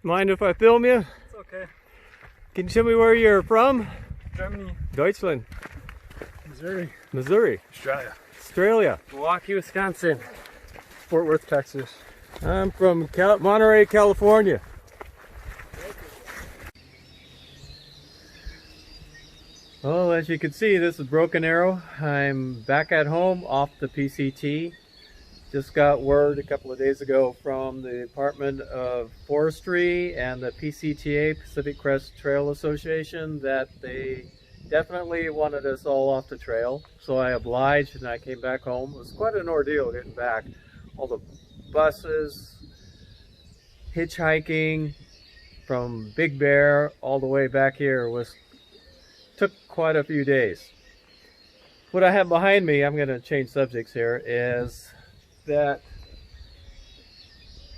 Mind if I film you? It's okay. Can you tell me where you're from? Germany. Deutschland. Missouri. Missouri. Australia. Australia. Milwaukee, Wisconsin. Fort Worth, Texas. I'm from Monterey, California. Well, as you can see, this is Broken Arrow. I'm back at home off the PCT. Just got word a couple of days ago from the Department of Forestry and the PCTA, Pacific Crest Trail Association, that they definitely wanted us all off the trail. So I obliged and I came back home. It was quite an ordeal getting back. All the buses, hitchhiking from Big Bear all the way back here took quite a few days. What I have behind me, I'm going to change subjects here, is that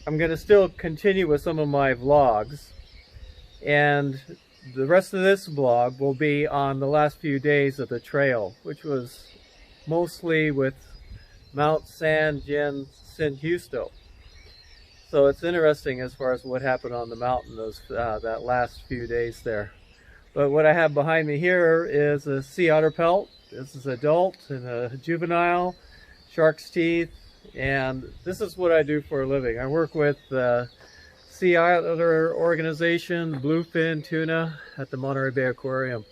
I'm going to still continue with some of my vlogs, and the rest of this vlog will be on the last few days of the trail, which was mostly with Mount San Jacinto. So it's interesting as far as what happened on the mountain that last few days there. But what I have behind me here is a sea otter pelt. This is adult and a juvenile, shark's teeth, and this is what I do for a living. I work with the sea otter organization, bluefin tuna, at the Monterey Bay Aquarium.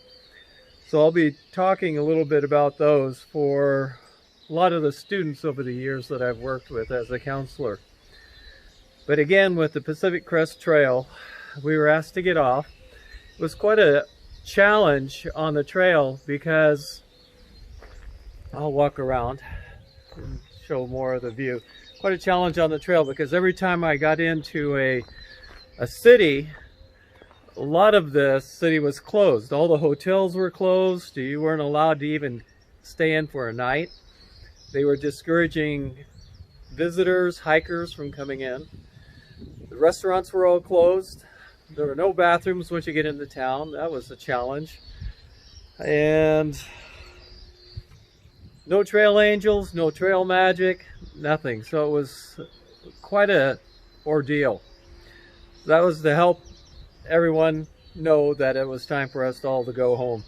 So I'll be talking a little bit about those for a lot of the students over the years that I've worked with as a counselor. But again, with the Pacific Crest Trail, we were asked to get off. It was quite a challenge on the trail because I'll walk around and show more of the view. Quite a challenge on the trail because every time I got into a city, a lot of the city was closed. All the hotels were closed. You weren't allowed to even stay in for a night. They were discouraging visitors, hikers from coming in. The restaurants were all closed. There were no bathrooms once you get into town. That was a challenge. And no trail angels, no trail magic, nothing. So it was quite a ordeal. That was to help everyone know that it was time for us all to go home.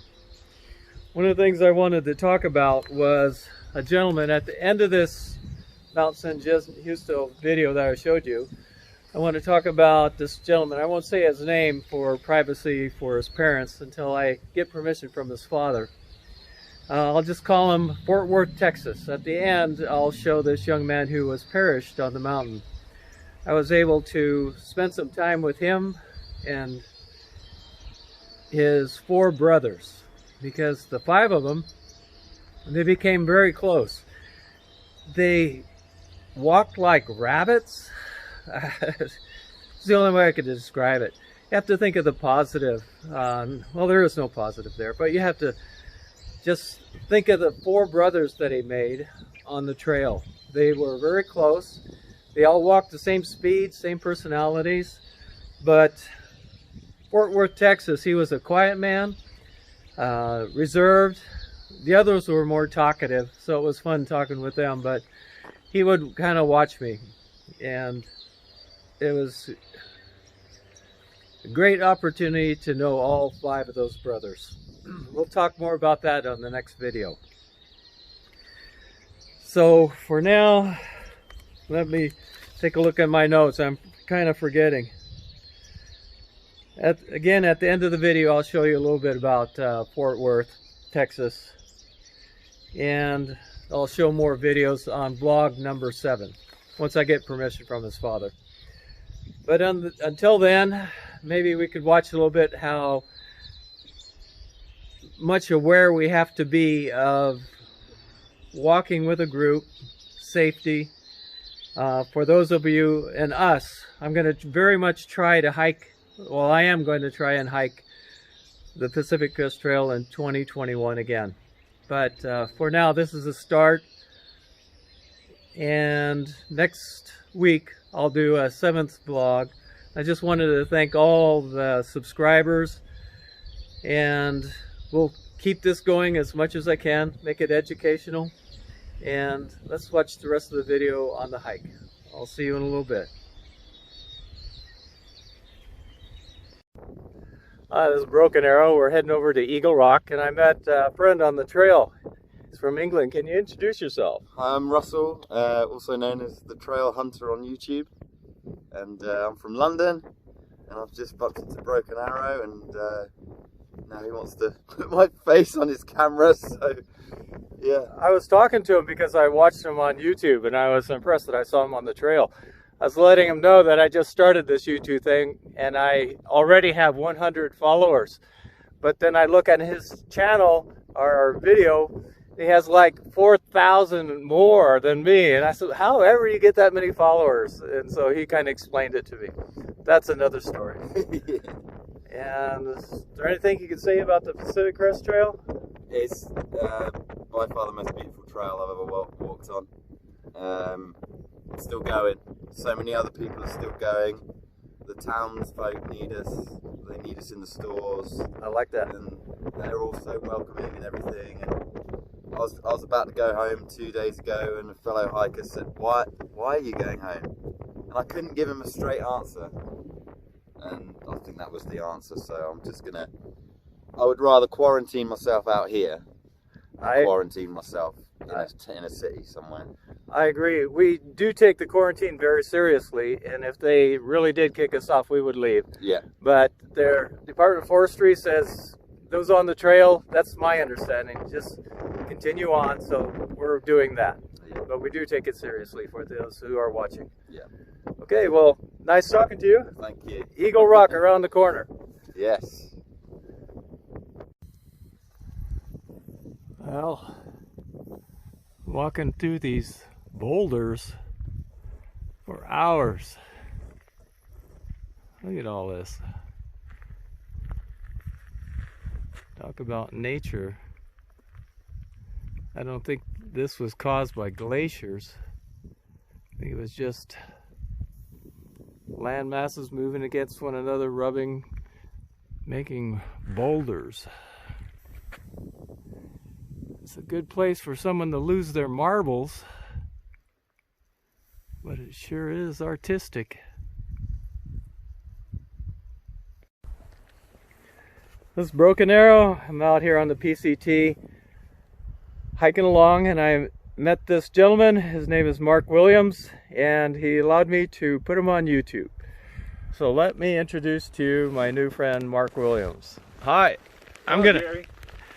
One of the things I wanted to talk about was a gentleman at the end of this Mount San Jacinto video that I showed you. I want to talk about this gentleman. I won't say his name for privacy for his parents until I get permission from his father. I'll just call him Fort Worth, Texas. At the end, I'll show this young man who was perished on the mountain. I was able to spend some time with him and his 4 brothers, because the 5 of them, they became very close. They walked like rabbits. It's the only way I could describe it. You have to think of the positive. Well, there is no positive there, but you have to just think of the 4 brothers that he made on the trail. They were very close. They all walked the same speed, same personalities, but Fort Worth, Texas, he was a quiet man, reserved. The others were more talkative, so it was fun talking with them, but he would kind of watch me, and it was a great opportunity to know all 5 of those brothers. We'll talk more about that on the next video. So for now, let me take a look at my notes. I'm kind of forgetting. Again, at the end of the video, I'll show you a little bit about Fort Worth, Texas. And I'll show more videos on vlog number 7, once I get permission from his father. But until then, maybe we could watch a little bit how much aware we have to be of walking with a group, safety. For those of you and us, I'm going to very much try to hike. Well, I am going to try and hike the Pacific Crest Trail in 2021 again. But for now, this is a start. And next week, I'll do a 7th vlog. I just wanted to thank all the subscribers. And we'll keep this going as much as I can, make it educational. And let's watch the rest of the video on the hike. I'll see you in a little bit. This is Broken Arrow. We're heading over to Eagle Rock, and I met a friend on the trail. He's from England. Can you introduce yourself? I'm Russell, also known as the Trail Hunter on YouTube, and I'm from London, and I've just bumped into Broken Arrow, and now he wants to put my face on his camera, so yeah. I was talking to him because I watched him on YouTube, and I was impressed that I saw him on the trail. I was letting him know that I just started this YouTube thing, and I already have 100 followers. But then I look at his channel, or video, he has like 4,000 more than me. And I said, however you get that many followers? And so he kind of explained it to me. That's another story. And is there anything you can say about the Pacific Crest Trail? It's by far the most beautiful trail I've ever walked on. It's still going. So many other people are still going. The townsfolk need us. They need us in the stores. I like that. And they're all so welcoming and everything. And I was about to go home 2 days ago, and a fellow hiker said, why are you going home? And I couldn't give him a straight answer. And I think that was the answer. So I'm just gonna, I would rather quarantine myself out here than quarantine myself in a city somewhere. I agree. We do take the quarantine very seriously, and if they really did kick us off, we would leave. Yeah. But their Department of Forestry says those on the trail, that's my understanding, just continue on, so we're doing that. Yeah. But we do take it seriously for those who are watching. Yeah. Okay, well, nice talking to you. Thank you. Eagle Rock around the corner. Yes. Well, walking through these boulders for hours. Look at all this. Talk about nature. I don't think this was caused by glaciers. I think it was just land masses moving against one another, rubbing, making boulders. It's a good place for someone to lose their marbles, but it sure is artistic. This is Broken Arrow. I'm out here on the PCT hiking along, and I met this gentleman. His name is Mark Williams, and he allowed me to put him on YouTube. So let me introduce to you my new friend Mark Williams. Hi. Hello, Gary.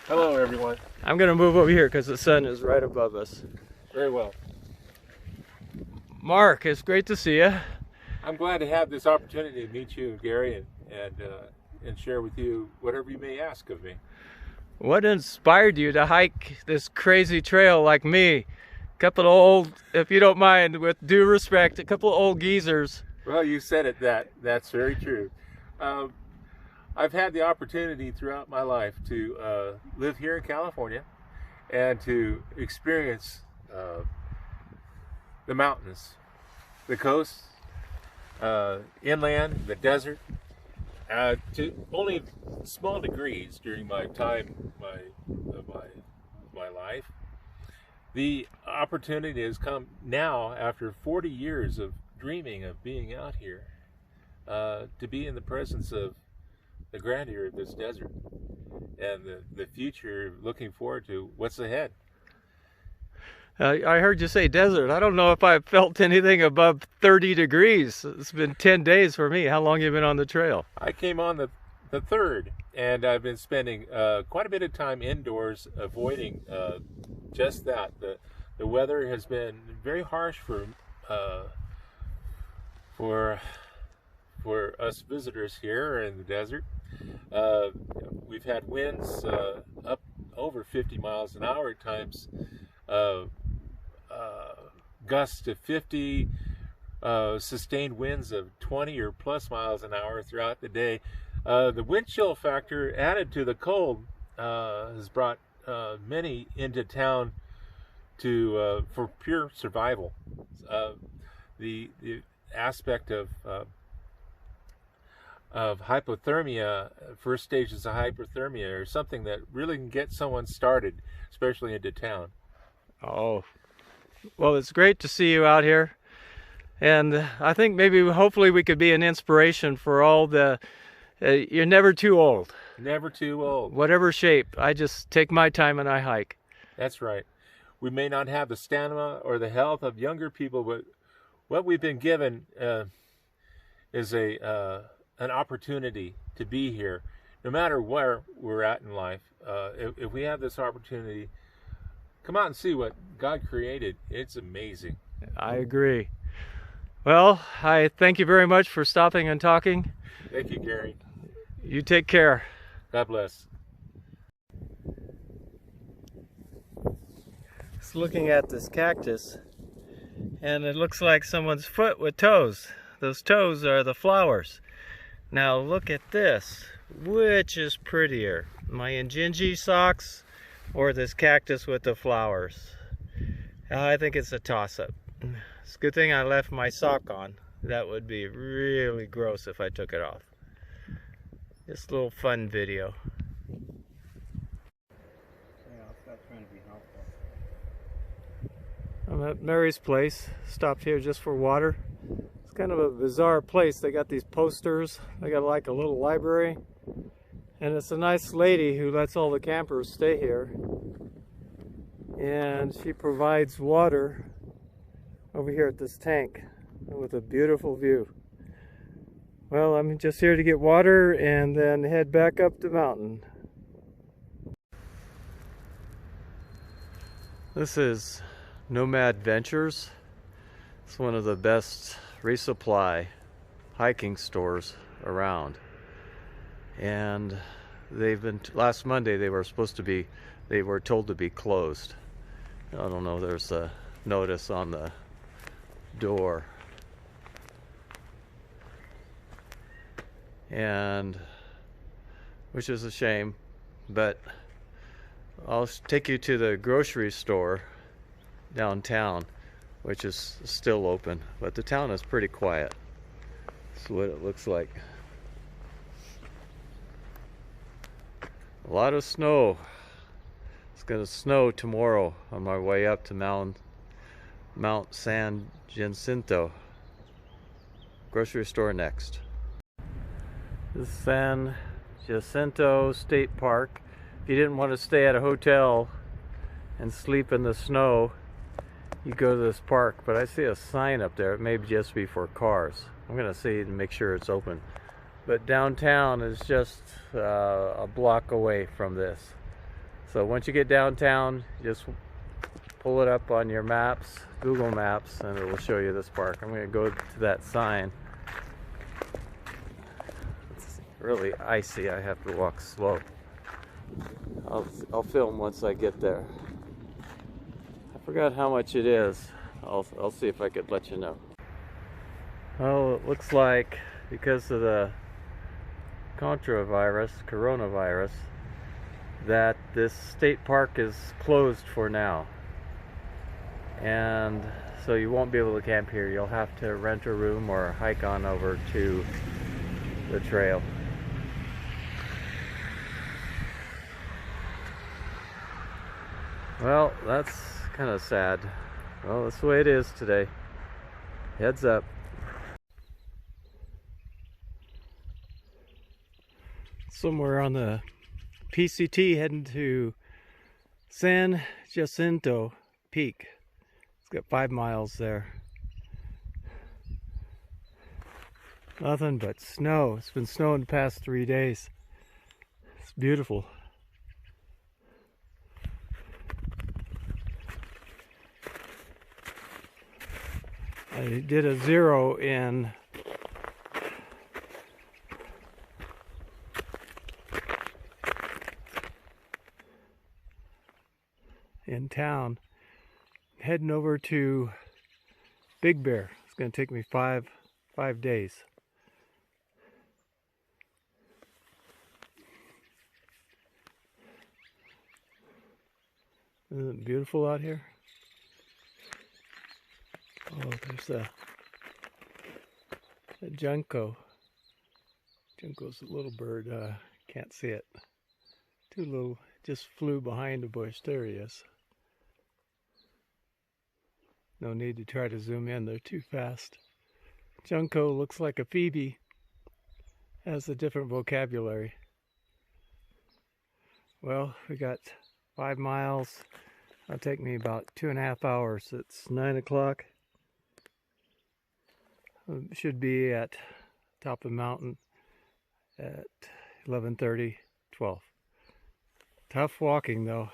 Hello, everyone. I'm going to move over here because the sun is right above us. Very well. Mark, it's great to see you. I'm glad to have this opportunity to meet you, Gary, and share with you whatever you may ask of me. What inspired you to hike this crazy trail like me? A couple of old, if you don't mind, with due respect, a couple of old geezers. Well, you said it. That's very true. I've had the opportunity throughout my life to live here in California and to experience the mountains, the coast, inland, the desert, to only small degrees during my time, my life. The opportunity has come now after 40 years of dreaming of being out here, to be in the presence of the grandeur of this desert and the future, looking forward to what's ahead. I heard you say desert. I don't know if I've felt anything above 30 degrees. It's been 10 days for me. How long have you been on the trail? I came on the 3rd, and I've been spending quite a bit of time indoors, avoiding just that. The weather has been very harsh for us visitors here in the desert. We've had winds up over 50 miles an hour at times, gusts to 50, sustained winds of 20 or plus miles an hour throughout the day. The wind chill factor added to the cold has brought many into town for pure survival. The aspect of hypothermia, first stages of hypothermia, are something that really can get someone started, especially into town. Oh, well, it's great to see you out here. And I think maybe, hopefully, we could be an inspiration for all the You're never too old. Never too old. Whatever shape, I just take my time and I hike. That's right. We may not have the stamina or the health of younger people, but what we've been given is an opportunity to be here. No matter where we're at in life, if we have this opportunity, come out and see what God created. It's amazing. I agree. Well, I thank you very much for stopping and talking. Thank you, Gary. You take care. God bless. Just looking at this cactus, and it looks like someone's foot with toes. Those toes are the flowers. Now look at this. Which is prettier, my Injinji socks or this cactus with the flowers? I think it's a toss-up. It's a good thing I left my sock on. That would be really gross if I took it off. Just a little fun video. I'm at Mary's place. Stopped here just for water. It's kind of a bizarre place. They got these posters. They got like a little library. And it's a nice lady who lets all the campers stay here. And she provides water over here at this tank with a beautiful view. Well, I'm just here to get water and then head back up the mountain. This is Nomad Ventures. It's one of the best resupply hiking stores around. And they've been, last Monday they were told to be closed. I don't know, there's a notice on the door. And which is a shame, but I'll take you to the grocery store downtown, which is still open, but the town is pretty quiet. That's what it looks like. A lot of snow. It's gonna snow tomorrow on my way up to Mount San Jacinto. Grocery store next. This is San Jacinto State Park. If you didn't want to stay at a hotel and sleep in the snow, you go to this park. But I see a sign up there. It may just be for cars. I'm gonna see to make sure it's open. But downtown is just a block away from this. So once you get downtown, just pull it up on your maps, Google Maps, and it will show you this park. I'm gonna go to that sign. It's really icy. I have to walk slow. I'll film once I get there. I forgot how much it is. I'll see if I could let you know. Well, it looks like because of the coronavirus, that this state park is closed for now. And so you won't be able to camp here. You'll have to rent a room or hike on over to the trail. Well, that's kind of sad. Well, that's the way it is today. Heads up. Somewhere on the PCT heading to San Jacinto Peak. It's got 5 miles there. Nothing but snow. It's been snowing the past 3 days. It's beautiful. I did a 0 in town, heading over to Big Bear. It's going to take me five days. Isn't it beautiful out here? Oh, there's a junco. Junco's a little bird. Can't see it. Too little. Just flew behind a bush. There he is. No need to try to zoom in. They're too fast. Junco looks like a phoebe. has a different vocabulary. Well, we got 5 miles. It'll take me about 2.5 hours. It's 9 o'clock. Should be at top of the mountain at 11:30, 12. Tough walking though.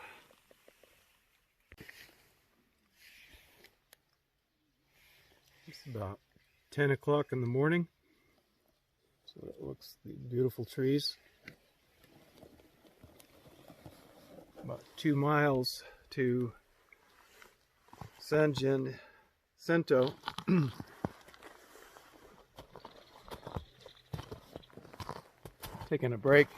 It's about 10 o'clock in the morning. So it looks the beautiful trees. About 2 miles to Jacinto. Taking a break.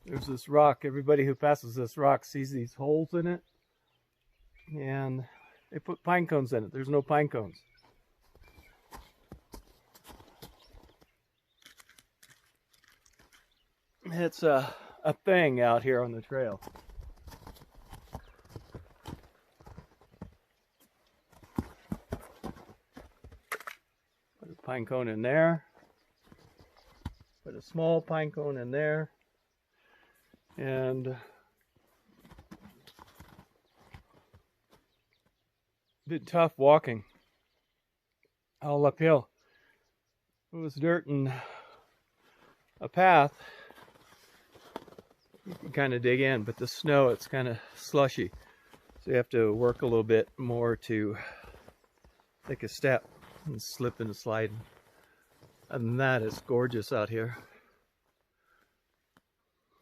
There's this rock. Everybody who passes this rock sees these holes in it. And they put pine cones in it. There's no pine cones. It's a thing out here on the trail. Put a pine cone in there. Put a small pine cone in there. And bit tough walking. All uphill. It was dirt and a path. You can kind of dig in, but the snow, it's kind of slushy. So you have to work a little bit more to take a step and slip and slide. Other than that, it's gorgeous out here.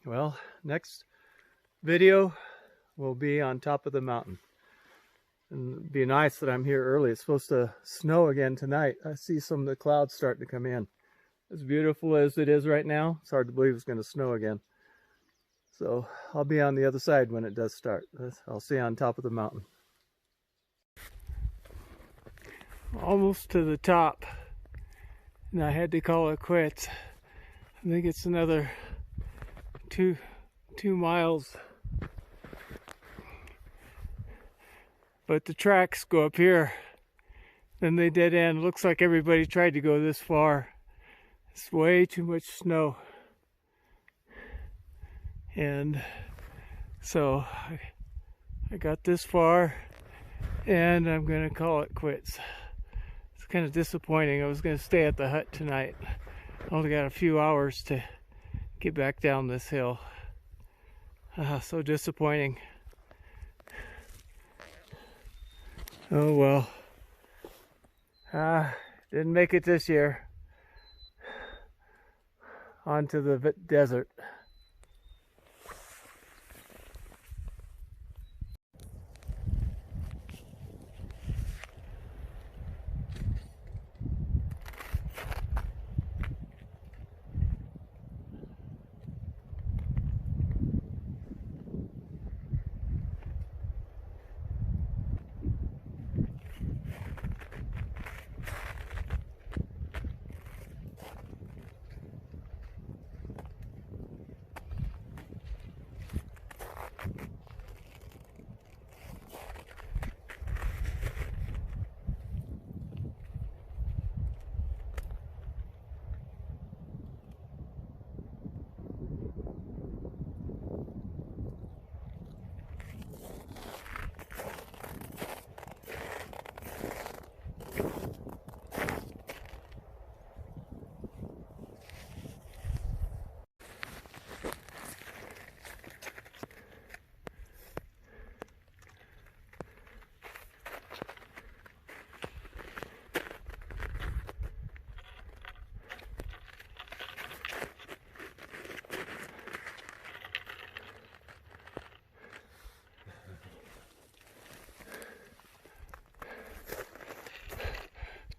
Well, next video will be on top of the mountain. And it'd be nice that I'm here early. It's supposed to snow again tonight. I see some of the clouds starting to come in. As beautiful as it is right now, it's hard to believe it's going to snow again. So I'll be on the other side when it does start. I'll see you on top of the mountain. Almost to the top. And I had to call it quits. I think it's another two miles. But the tracks go up here. Then they dead end. Looks like everybody tried to go this far. It's way too much snow. And so I got this far and I'm gonna call it quits. It's kind of disappointing. I was gonna stay at the hut tonight. I only got a few hours to get back down this hill. So disappointing. Oh well. Didn't make it this year. On to the desert.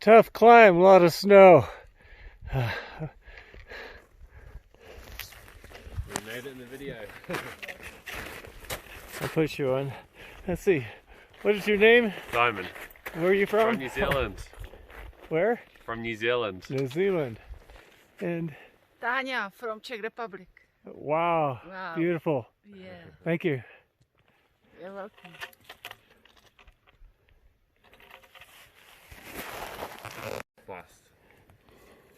Tough climb, a lot of snow. We made it in the video. I'll put you on. Let's see. What is your name? Simon. Where are you from? From New Zealand. Where? From New Zealand. New Zealand. And Tanya from Czech Republic. wow, Wow. beautiful. Yeah, Thank you. you're welcome. Fast.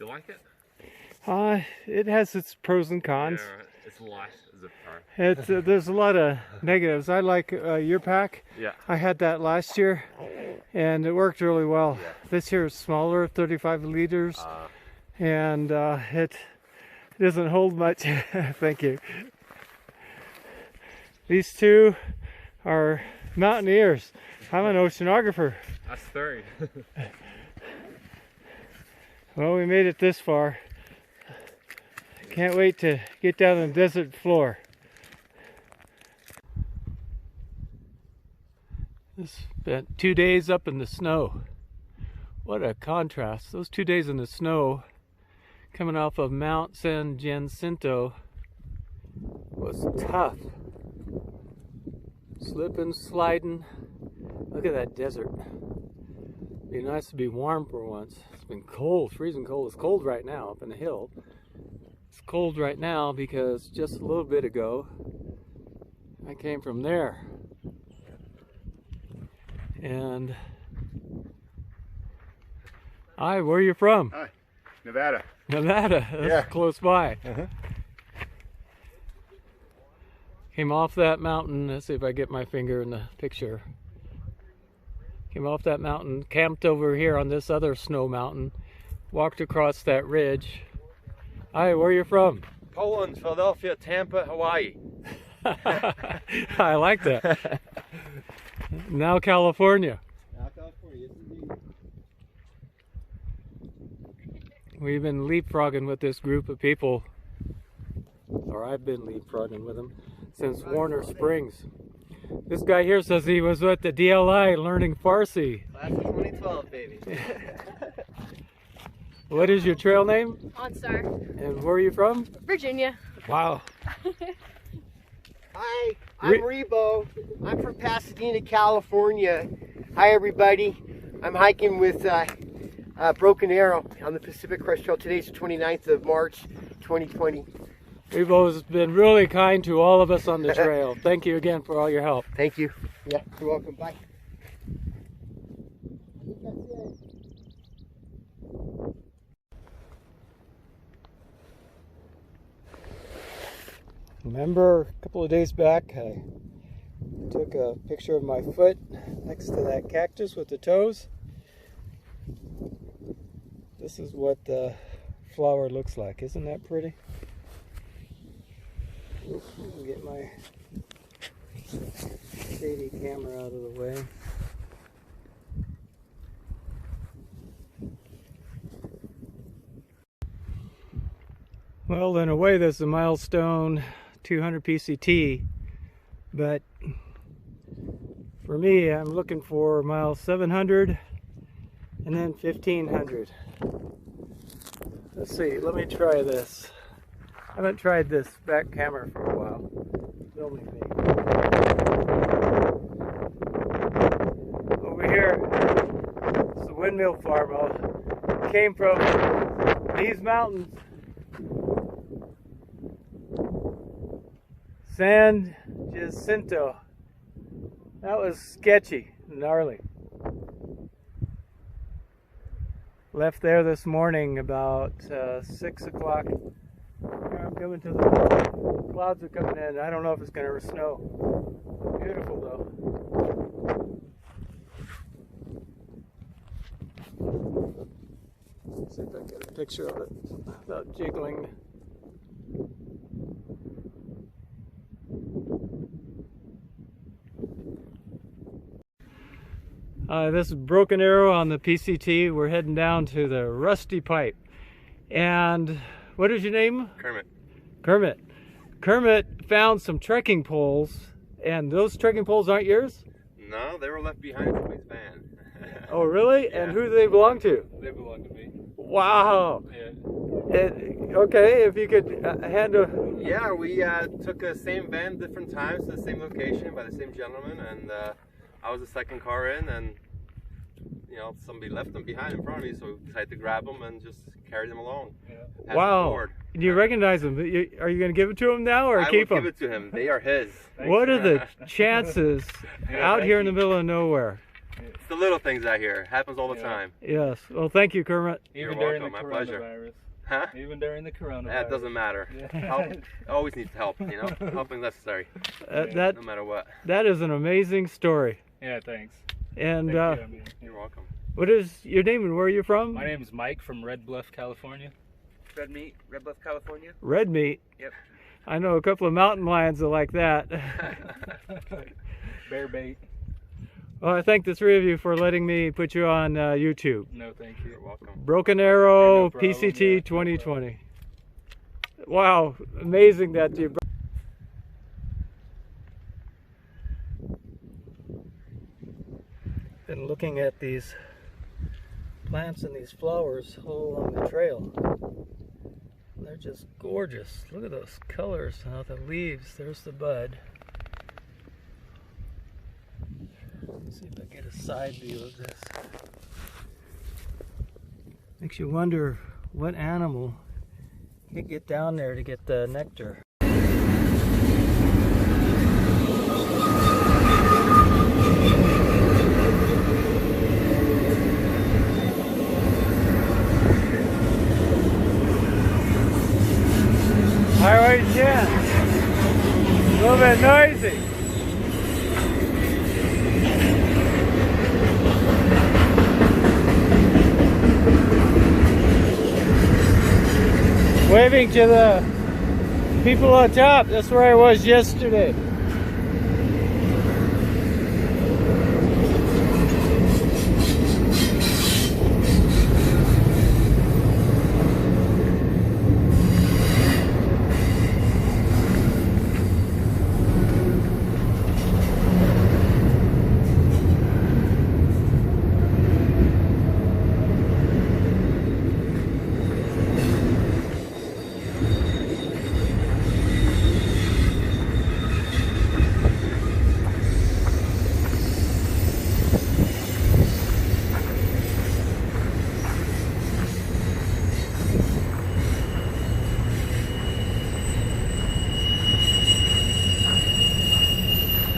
Do you like it? It has its pros and cons. Yeah, it's light as a car. It's there's a lot of negatives. I like your pack. Yeah. I had that last year, and it worked really well. Yeah. This here is smaller, 35 liters, and it doesn't hold much. Thank you. These two are mountaineers. I'm an oceanographer. That's three. Well, we made it this far. Can't wait to get down on the desert floor. Spent 2 days up in the snow. What a contrast. Those 2 days in the snow coming off of Mount San Jacinto was tough. Slipping, sliding. Look at that desert. Be nice to be warm for once. It's been cold, freezing cold. It's cold right now up in the hill. It's cold right now because just a little bit ago I came from there. And hi, where are you from? Hi, Nevada. Nevada. That's Yeah. close by. Uh-huh. Came off that mountain. Let's see if I get my finger in the picture. Came off that mountain, camped over here on this other snow mountain, walked across that ridge. Hi, where are you from? Poland, Philadelphia, Tampa, Hawaii. I like that. Now California. We've been leapfrogging with this group of people, or I've been leapfrogging with them, since Warner Springs. This guy here says he was at the DLI learning Farsi. Class of 2012, baby. What is your trail name? OnStar, And where are you from? Virginia. Wow. Hi, I'm Rebo. I'm from Pasadena, California. Hi, everybody. I'm hiking with Broken Arrow on the Pacific Crest Trail. Today's the 29th of March, 2020. Rebo's been really kind to all of us on the trail. Thank you again for all your help. Thank you. Yeah, you're welcome. Bye. Remember a couple of days back I took a picture of my foot next to that cactus with the toes? This is what the flower looks like. Isn't that pretty? Oops, let me get my shady camera out of the way. Well, in a way, this is a milestone 200 PCT, but for me, I'm looking for mile 700 and then 1500. Let's see, let me try this. I haven't tried this back camera for a while. Filming me. Over here, it's the windmill farm. I came from these mountains. San Jacinto. That was sketchy, gnarly. Left there this morning about 6 o'clock. I'm coming to the clouds are coming in. I don't know if it's going to snow. Beautiful though. Let's see if I can get a picture of it without jiggling. This is Broken Arrow on the PCT. We're heading down to the Rusty Pipe. And what is your name? Kermit. Kermit. Kermit found some trekking poles, and those trekking poles aren't yours? No, they were left behind in somebody's van. Oh, really? Yeah. And who do they belong to? They belong to me. Wow. Yeah. Okay, if you could hand a... Yeah, we took the same van different times to the same location by the same gentleman, and I was the second car in, and you know, somebody left them behind in front of me, so we decided to grab them and just carry them along. Yeah. Wow. Do you recognize them? Are you going to give it to him now or keep them? I will give it to him. They are his. What are the chances out here in the middle of nowhere? It's the little things out here. It happens all the Yeah. time. Yes. Well, thank you, Kermit. Even You're during welcome, the my pleasure. coronavirus. Huh? Even during the coronavirus. That doesn't matter. Yeah. Help always needs help, you know? Helping necessary, That no matter what. that is an amazing story. Yeah, thanks. And Thank you. I mean, You're welcome. what is your name and where are you from? my name is Mike from Red Bluff, California. Red Meat, Red Bluff, California. Red Meat. Yep. I know a couple of mountain lions that like that. Bear bait. Well, I thank the three of you for letting me put you on YouTube. No, thank you. You're welcome. Broken Arrow No problem, PCT yeah, no 2020. Wow, amazing that you. Been looking at these plants and these flowers all along the trail. They're just gorgeous. Look at those colors on the leaves. There's the bud. Let's see if I get a side view of this. Makes you wonder what animal can get down there to get the nectar. Highway 10. A little bit noisy. Waving to the people on top. That's where I was yesterday.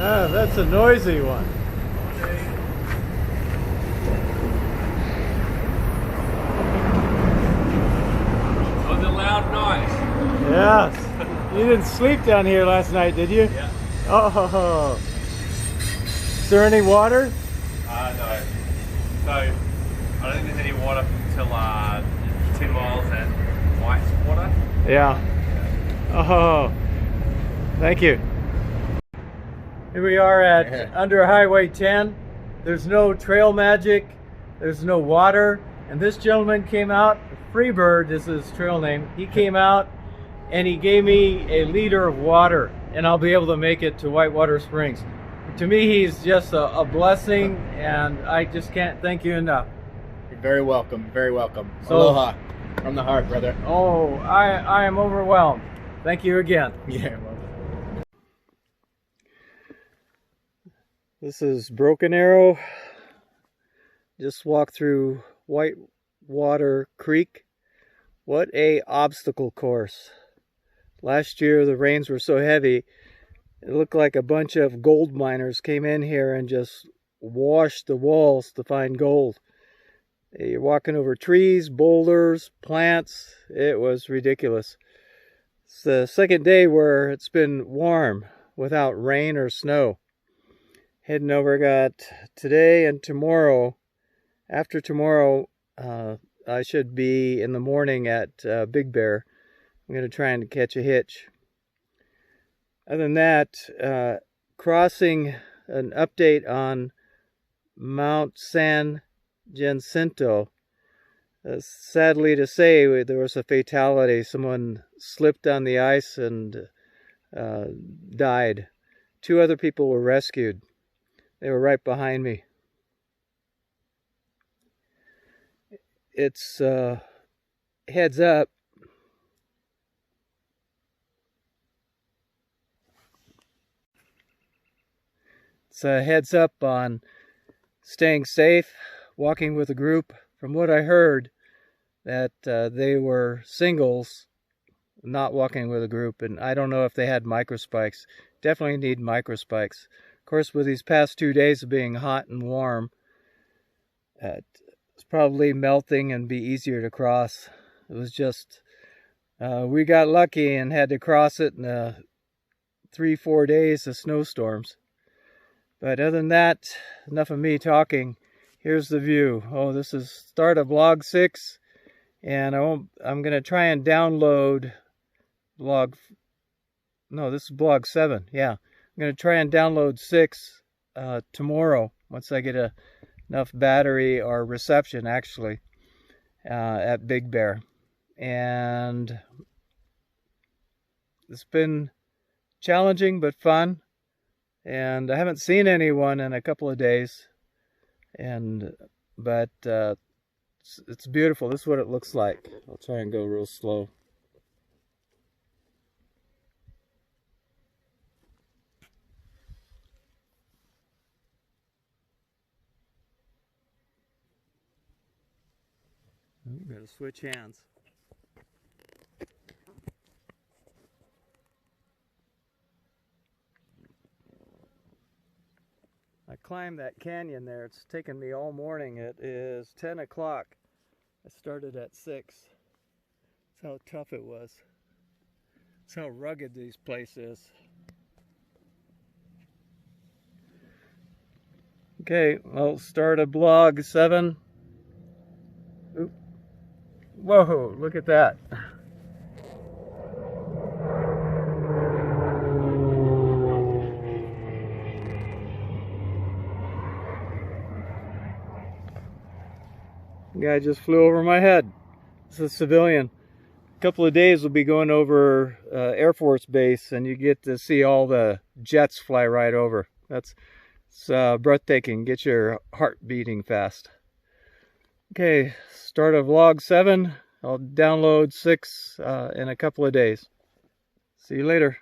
Ah, that's a noisy one. It was a loud noise. Yes. You didn't sleep down here last night, did you? Yeah. Oh. Is there any water? No. So, I don't think there's any water till 10 miles at White's water. Yeah. Oh. Thank you. Here we are at under Highway 10. There's no trail magic. There's no water. And this gentleman came out, Freebird is his trail name. He came out and he gave me a liter of water and I'll be able to make it to Whitewater Springs. To me, he's just a blessing and I just can't thank you enough. You're very welcome, very welcome. So- Aloha from the heart, brother. Oh, I am overwhelmed. Thank you again. Yeah, welcome. This is Broken Arrow. Just walked through Whitewater Creek. What a obstacle course. Last year the rains were so heavy, it looked like a bunch of gold miners came in here and just washed the walls to find gold. You're walking over trees, boulders, plants. It was ridiculous. It's the second day where it's been warm without rain or snow. Heading over, got today and tomorrow. After tomorrow, I should be in the morning at Big Bear. I'm going to try and catch a hitch. Other than that, crossing an update on Mount San Jacinto. Sadly to say, there was a fatality. Someone slipped on the ice and died. 2 other people were rescued. They were right behind me. It's heads up. It's a heads up on staying safe, walking with a group. From what I heard, that they were singles, not walking with a group, and I don't know if they had microspikes. Definitely need microspikes. Of course, with these past 2 days of being hot and warm, It's probably melting and be easier to cross. It was just, we got lucky and had to cross it in 3-4 days of snowstorms. But other than that, enough of me talking. Here's the view. Oh, this is start of log 6, and I'm going to try and download this is blog 7. Yeah, I'm going to try and download 6 tomorrow once I get enough battery or reception actually at Big Bear. And it's been challenging but fun, and I haven't seen anyone in a couple of days, but it's beautiful. This is what it looks like. I'll try and go real slow. I'm going to switch hands. I climbed that canyon there. It's taken me all morning. It is 10 o'clock. I started at 6. That's how tough it was. That's how rugged these places. Okay, I'll start a blog 7. Oop. Whoa, look at that. Guy just flew over my head. It's a civilian. A couple of days we'll be going over Air Force Base, and you get to see all the jets fly right over. It's breathtaking. Get your heart beating fast. Okay, start of log 7. I'll download 6 in a couple of days. See you later.